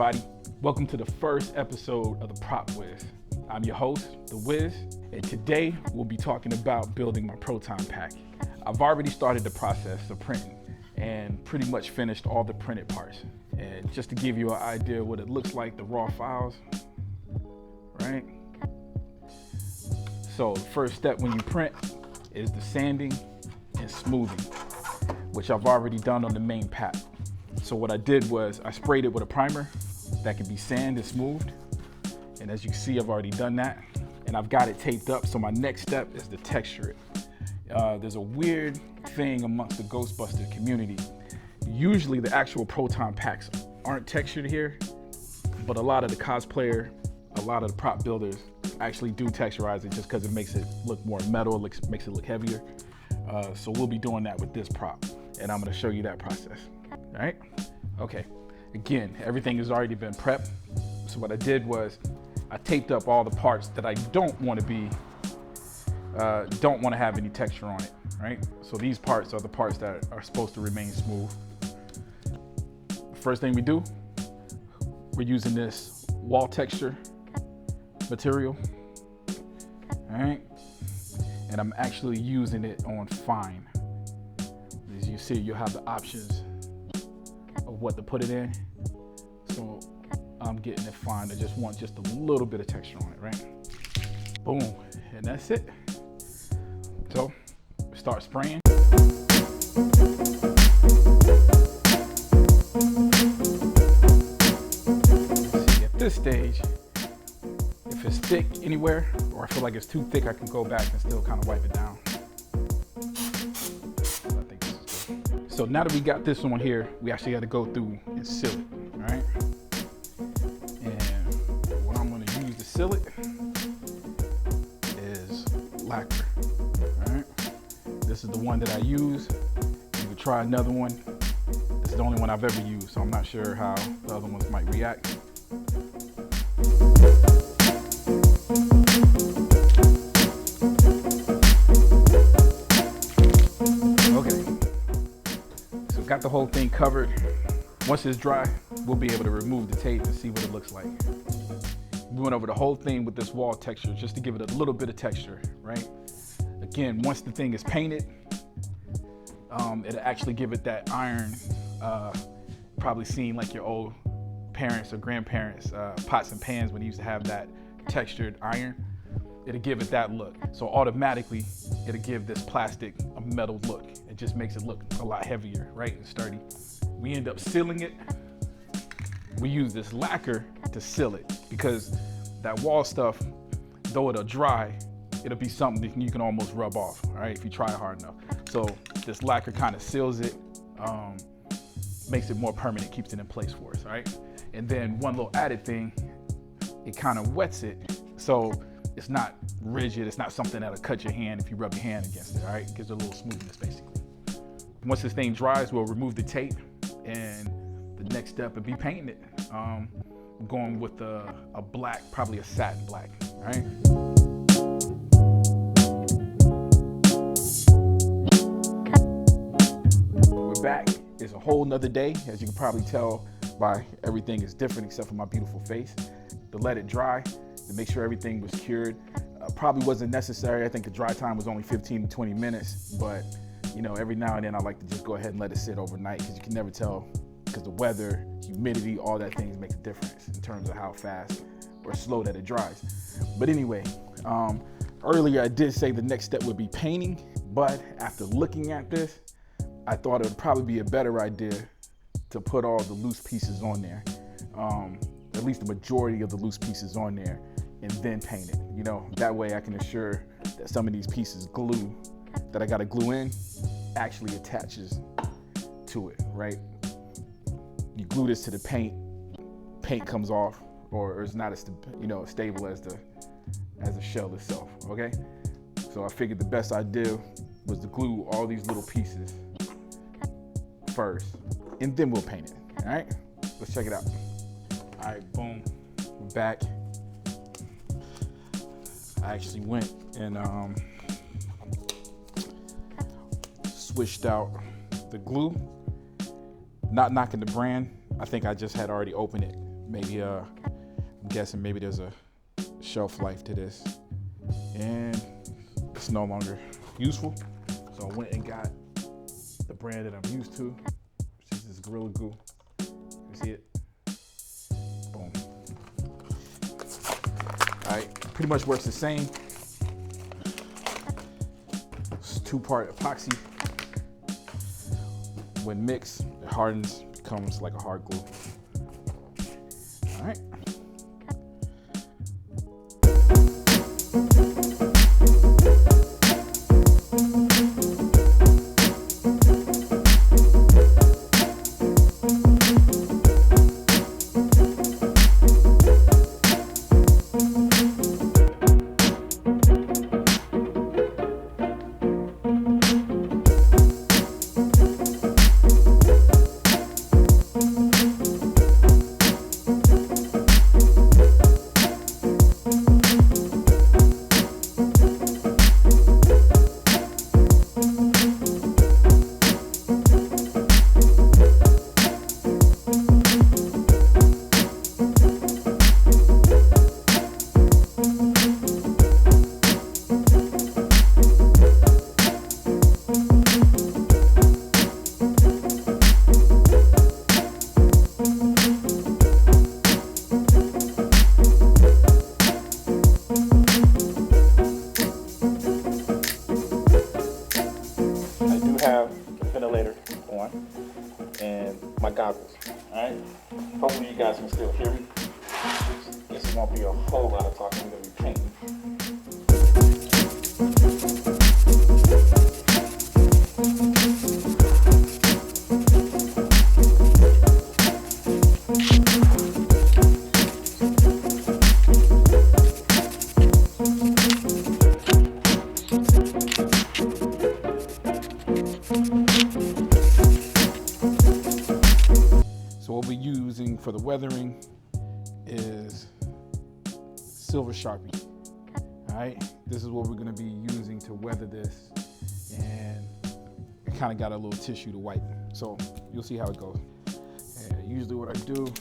everybody. Welcome to the first episode of the Prop Wiz. I'm your host, the Wiz, and today we'll be talking about building my Proton Pack. I've already started the process of printing and pretty much finished all the printed parts. And just to give you an idea of what it looks like, the raw files, right? So the first step when you print is the sanding and smoothing, which I've already done on the main pack. So what I did was I sprayed it with a primer that can be sanded and smoothed. And as you see, I've already done that. And I've got it taped up. So my next step is to texture it. There's a weird thing amongst the Ghostbuster community. Usually the actual Proton packs aren't textured here, but a lot of the cosplayer, a lot of the prop builders actually do texturize it just because it makes it look more metal, makes it look heavier. So we'll be doing that with this prop, and I'm gonna show you that process. All right? Okay. Again, everything has already been prepped. So what I did was I taped up all the parts that I don't want to have any texture on it, right? So these parts are the parts that are supposed to remain smooth. First thing we do, we're using this wall texture material, all right? And I'm actually using it on fine. As you see, you'll have the options of what to put it in. So I'm getting it fine. I just want just a little bit of texture on it, right? Boom, and that's it. So start spraying. See, at this stage, if it's thick anywhere, or I feel like it's too thick, I can go back and still kind of wipe it down. I think this is good. So now that we got this on here, we actually got to go through and seal it, all right? And what I'm going to use to seal it is lacquer, all right? This is the one that I use. You could try another one. This is the only one I've ever used, so I'm not sure how the other ones might react. Got the whole thing covered. Once it's dry, we'll be able to remove the tape and see what it looks like. We went over the whole thing with this wall texture just to give it a little bit of texture, right? Again, once the thing is painted, it'll actually give it that iron, probably seen like your old parents or grandparents, pots and pans when they used to have that textured iron. It'll give it that look. So automatically, it'll give this plastic a metal look. It just makes it look a lot heavier, right, and sturdy. We end up sealing it. We use this lacquer to seal it because that wall stuff, though it'll dry, it'll be something that you can almost rub off, all right, if you try hard enough. So this lacquer kind of seals it, makes it more permanent, keeps it in place for us, all right? And then one little added thing, it kind of wets it, so it's not rigid. It's not something that'll cut your hand if you rub your hand against it, all right? It gives it a little smoothness, basically. Once this thing dries, we'll remove the tape, and the next step would be painting it. I'm going with a black, probably a satin black, all right? We're back. It's a whole nother day. As you can probably tell by everything is different except for my beautiful face. To let it dry, to make sure everything was cured. Probably wasn't necessary. I think the dry time was only 15 to 20 minutes, but you know, every now and then I like to just go ahead and let it sit overnight because you can never tell, because the weather, humidity, all that things makes a difference in terms of how fast or slow that it dries. But anyway, earlier I did say the next step would be painting, but after looking at this, I thought it would probably be a better idea to put all the loose pieces on there. At least the majority of the loose pieces on there, and then paint it. You know, that way I can assure that some of these pieces glue that I gotta glue in actually attaches to it, right? You glue this to the paint comes off, or it's not as stable as the shell itself, okay? So I figured the best idea was to glue all these little pieces first, and then we'll paint it, all right? Let's check it out. All right, boom, we're back. I actually went and switched out the glue, not knocking the brand. I think I just had already opened it maybe I'm guessing maybe there's a shelf life to this, and it's no longer useful. So I went and got the brand that I'm used to, which is this Gorilla Glue. You see it? Boom. All right, pretty much works the same. It's 2-part epoxy. When mixed, it hardens, becomes like a hard glue. All right. And my goggles. All right. Hopefully you guys can still hear me. Guess it won't be a whole lot of talking. I'm gonna be painting. So what we're using for the weathering is silver Sharpie. All right, this is what we're gonna be using to weather this, and I kind of got a little tissue to wipe. So you'll see how it goes. And usually what I do,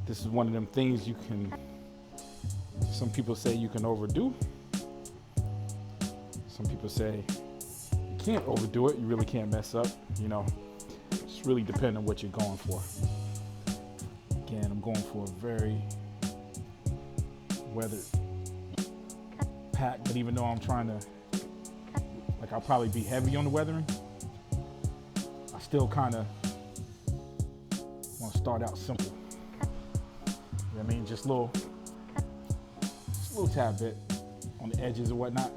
this is one of them things you can, some people say you can overdo. Some people say you can't overdo it, you really can't mess up, you know. It's really depending on what you're going for. Again, I'm going for a very weathered pack, but even though I'm trying to, like, I'll probably be heavy on the weathering, I still kind of want to start out simple. You know what I mean? Just a little tad bit on the edges and whatnot.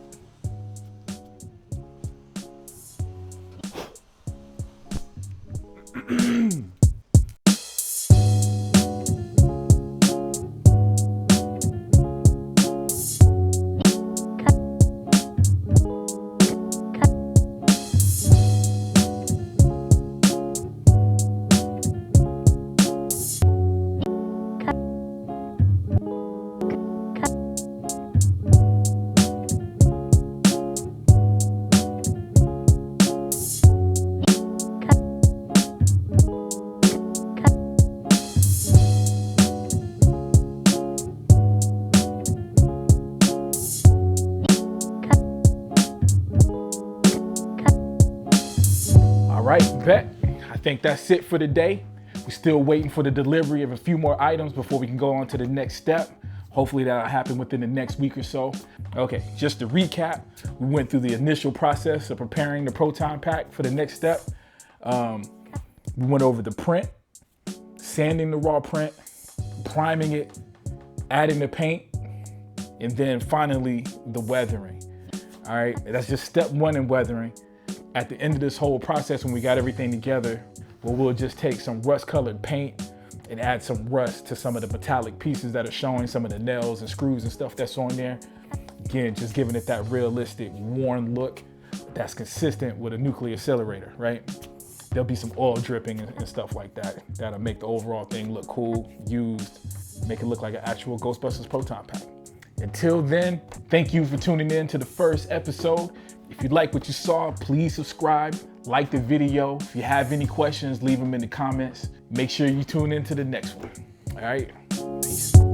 All right, bet. I think that's it for today. We're still waiting for the delivery of a few more items before we can go on to the next step. Hopefully that'll happen within the next week or so. Okay, just to recap, we went through the initial process of preparing the Proton Pack for the next step. We went over the print, sanding the raw print, priming it, adding the paint, And then finally, the weathering. All right, that's just step one in weathering. At the end of this whole process, when we got everything together, we'll just take some rust colored paint and add some rust to some of the metallic pieces that are showing, some of the nails and screws and stuff that's on there. Again, just giving it that realistic, worn look that's consistent with a nuclear accelerator, right? There'll be some oil dripping and stuff like that. That'll make the overall thing look cool, used, make it look like an actual Ghostbusters Proton Pack. Until then, thank you for tuning in to the first episode. If you like what you saw, please subscribe, like the video. If you have any questions, leave them in the comments. Make sure you tune in to the next one. All right, peace.